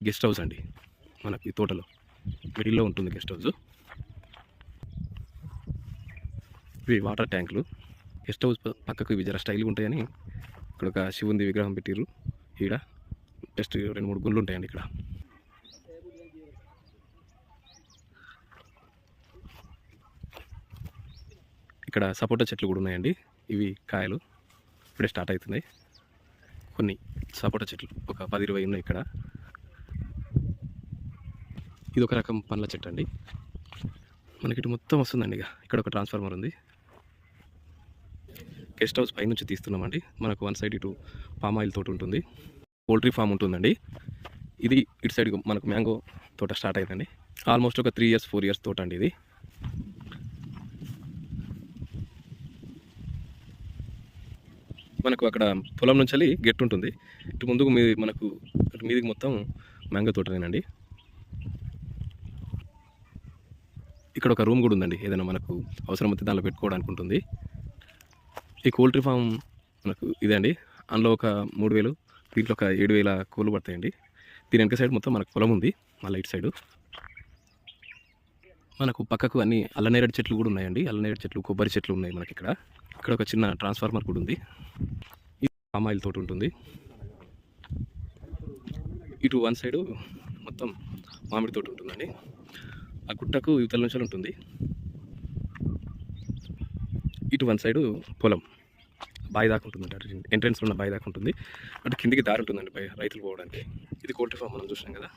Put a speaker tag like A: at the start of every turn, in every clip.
A: Guest house అండి. మనకి ఈ తోటలో మిడిల్లో ఉంటుంది గెస్ట్ హౌస్. ఇవి వాటర్ ట్యాంకులు. గెస్ట్ హౌస్ పక్కకు ఇవి జర స్టైల్గా ఉంటాయని ఇక్కడ ఒక శివుంది విగ్రహం పెట్టిర్రు. ఇక్కడ జస్ట్ 2-3 గుళ్ళు ఉంటాయండి ఇక్కడ. ఇక్కడ సపోటా చెట్లు కూడా ఉన్నాయండి. ఇవి కాయలు ఇప్పుడే స్టార్ట్ అవుతున్నాయి. కొన్ని సపోటా చెట్లు ఒక 10-20 ఉన్నాయి ఇక్కడ. ఇది ఒక రకం పండ్ల చెట్టు అండి. మనకి ఇటు మొత్తం వస్తుందండి. ఇక్కడ ఒక ట్రాన్స్ఫార్మర్ ఉంది. గెస్ట్ హౌస్ పైనుంచి తీస్తున్నామండి. మనకు వన్ సైడ్ ఇటు పామ్ ఆయిల్ తోట ఉంటుంది, పోల్ట్రీ ఫామ్ ఉంటుందండి. ఇది ఇటు సైడ్ మనకు మ్యాంగో తోట స్టార్ట్ అయిందండి. ఆల్మోస్ట్ ఒక 3 years 4 years తోట అండి ఇది. మనకు అక్కడ పొలం నుంచి గెట్ ఉంటుంది. ఇటు ముందుకు మనకు మీదికి మొత్తం మ్యాంగో తోటనేనండి. ఇక్కడ ఒక రూమ్ కూడా ఉందండి. ఏదైనా మనకు అవసరం అయితే దానిలో పెట్టుకోవడానికి ఉంటుంది. ఈ పౌల్ట్రీ ఫామ్ మనకు ఇదే అండి. అందులో ఒక 3000, దీంట్లో ఒక 7000 కోళ్ళు పడతాయండి. దీని వెనక సైడ్ మొత్తం మనకు పొలం ఉంది. మళ్ళీ ఇటు సైడు మనకు పక్కకు అన్ని అల్లనేరేడు చెట్లు కూడా ఉన్నాయండి. అల్లనేరేడు చెట్లు, కొబ్బరి చెట్లు ఉన్నాయి మనకి ఇక్కడ. ఇక్కడ ఒక చిన్న ట్రాన్స్ఫార్మర్ కూడా ఉంది. ఇది పామ్ ఆయిల్ తోట ఉంటుంది. ఇటు వన్ సైడు మొత్తం మామిడి తోట ఉంటుందండి. ఆ గుట్టకు యువతల నుంచి ఉంటుంది. ఇటు వన్ సైడు పొలం బావి దాకా ఉంటుందండి. అటు ఎంట్రెన్స్లో ఉన్న బావి దాకా ఉంటుంది. అటు కిందికి దారి ఉంటుందండి రైతులు పోవడానికి. ఇది పౌల్ట్రీ ఫామ్ మనం చూసినాం కదా.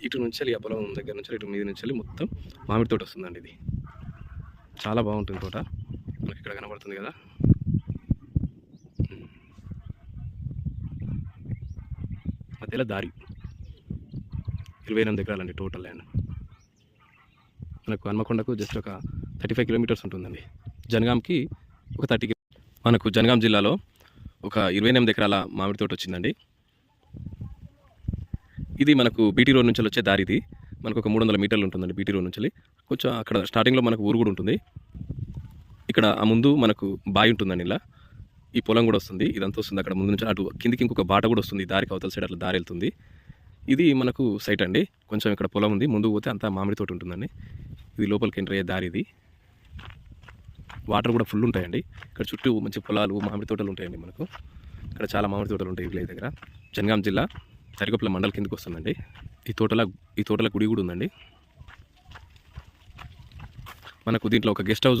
A: ఇటు నుంచి ఆ పొలం దగ్గర నుంచి ఇటు మీద నుంచి మొత్తం మామిడి తోట వస్తుందండి. ఇది చాలా బాగుంటుంది తోట. మనకి ఇక్కడ కనబడుతుంది కదా. మధ్యలో దారి 28 ఎకరాలండి టోటల్ ల్యాండ్. మనకు హన్మకొండకు జస్ట్ ఒక 35 kilometers ఉంటుందండి. జనగాంకి ఒక 30. మనకు జనగాం జిల్లాలో ఒక 28 ఎకరాల మామిడి తోట వచ్చిందండి. ఇది మనకు బీటీ రోడ్ నుంచి వచ్చే దారి. ఇది మనకు ఒక 300 మీటర్లు ఉంటుందండి బీటీ రోడ్ నుంచి. కొంచెం అక్కడ స్టార్టింగ్లో మనకు ఊరు కూడా ఉంటుంది. ఇక్కడ ఆ ముందు మనకు బావి ఉంటుందండి. ఇలా ఈ పొలం కూడా వస్తుంది. ఇదంతా వస్తుంది అక్కడ ముందు నుంచి. అటు కిందికి ఇంకొక బాట కూడా వస్తుంది. దారికి అవతల సైడ్ అట్లా దారి వెళ్తుంది. ఇది మనకు సైట్ అండి. కొంచెం ఇక్కడ పొలం ఉంది. ముందుకు పోతే అంతా మామిడి తోట ఉంటుందండి. ఇది లోపలికి ఎంటర్ అయ్యే దారి. ఇది వాటర్ కూడా ఫుల్ ఉంటాయండి. ఇక్కడ చుట్టూ మంచి పొలాలు, మామిడి తోటలు ఉంటాయండి. మనకు ఇక్కడ చాలా మామిడి తోటలు ఉంటాయి విలేజ్ దగ్గర. జనగాం జిల్లా సరికొప్పల మండలం కిందకి వస్తుందండి. ఈ తోటల గుడి కూడా ఉందండి. మనకు దీంట్లో ఒక గెస్ట్ హౌస్ ఉంది.